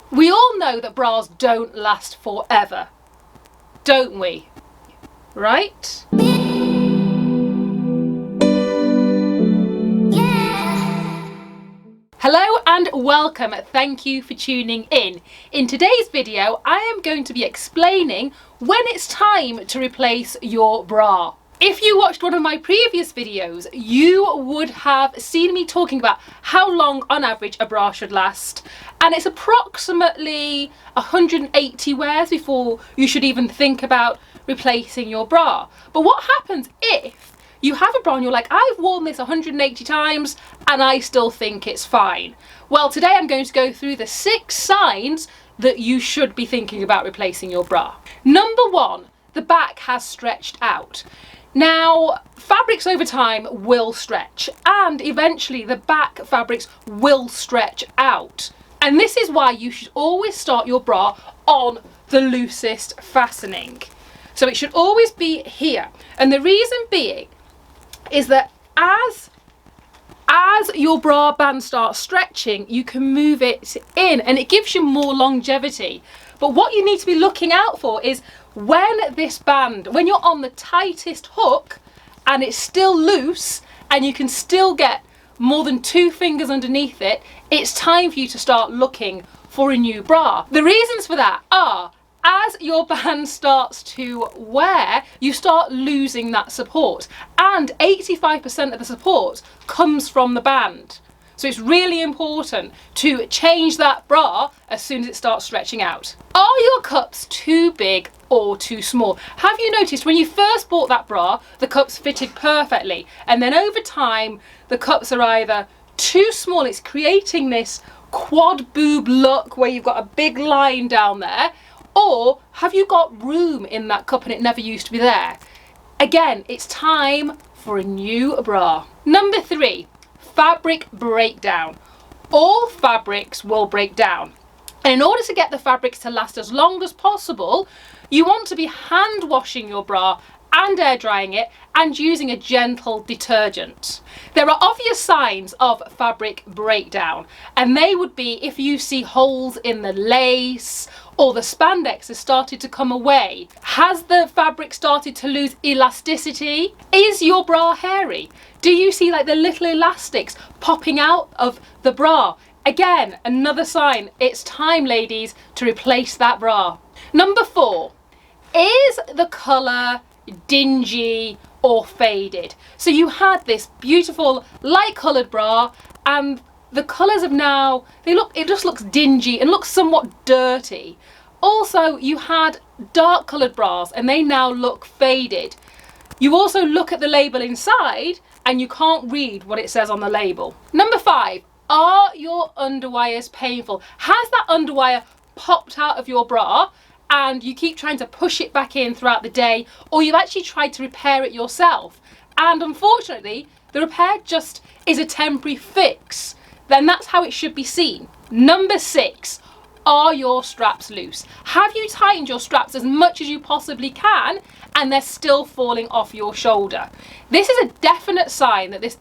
We all know that bras don't last forever, don't we? Right? Hello and welcome. Thank you for tuning in. In today's video, I am going to be explaining when it's time to replace your bra. If you watched one of my previous videos, you would have seen me talking about how long on average a bra should last. And it's approximately 180 wears before you should even think about replacing your bra. But what happens if you have a bra and you're like, I've worn this 180 times and I still think it's fine? Well, today I'm going to go through the 6 signs that you should be thinking about replacing your bra. Number 1, the back has stretched out. Now, fabrics over time will stretch, and eventually the back fabrics will stretch out. And this is why you should always start your bra on the loosest fastening. So it should always be here. And the reason being is that as your bra band starts stretching, you can move it in and it gives you more longevity. But what you need to be looking out for is when you're on the tightest hook and it's still loose and you can still get more than 2 fingers underneath it, it's time for you to start looking for a new bra. The reasons for that are, as your band starts to wear, you start losing that support, and 85% of the support comes from the band. So it's really important to change that bra as soon as it starts stretching out. Are your cups too big or too small? Have you noticed when you first bought that bra, the cups fitted perfectly, and then over time, the cups are either too small, it's creating this quad boob look where you've got a big line down there, or have you got room in that cup and it never used to be there? Again, it's time for a new bra. Number 3. Fabric breakdown. All fabrics will break down. And in order to get the fabrics to last as long as possible, you want to be hand washing your bra and air drying it and using a gentle detergent. There are obvious signs of fabric breakdown, and they would be if you see holes in the lace or the spandex has started to come away. Has the fabric started to lose elasticity? Is your bra hairy? Do you see like the little elastics popping out of the bra? Again, another sign. It's time, ladies, to replace that bra. Number 4, is the colour dingy or faded? So you had this beautiful light coloured bra and the colours have now, it just looks dingy and looks somewhat dirty. Also, you had dark coloured bras and they now look faded. You also look at the label inside and you can't read what it says on the label. Number 5, are your underwires painful? Has that underwire popped out of your bra and you keep trying to push it back in throughout the day, or you've actually tried to repair it yourself and unfortunately the repair just is a temporary fix? Then that's how it should be seen. Number 6, are your straps loose? Have you tightened your straps as much as you possibly can and they're still falling off your shoulder? This is a definite sign that this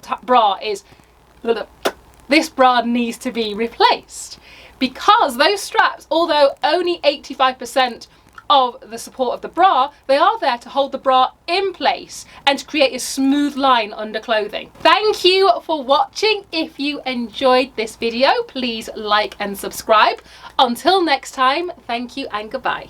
bra needs to be replaced, because those straps, although only 85% of the support of the bra, they are there to hold the bra in place and to create a smooth line under clothing. Thank you for watching. If you enjoyed this video, please like and subscribe. Until next time, thank you and goodbye.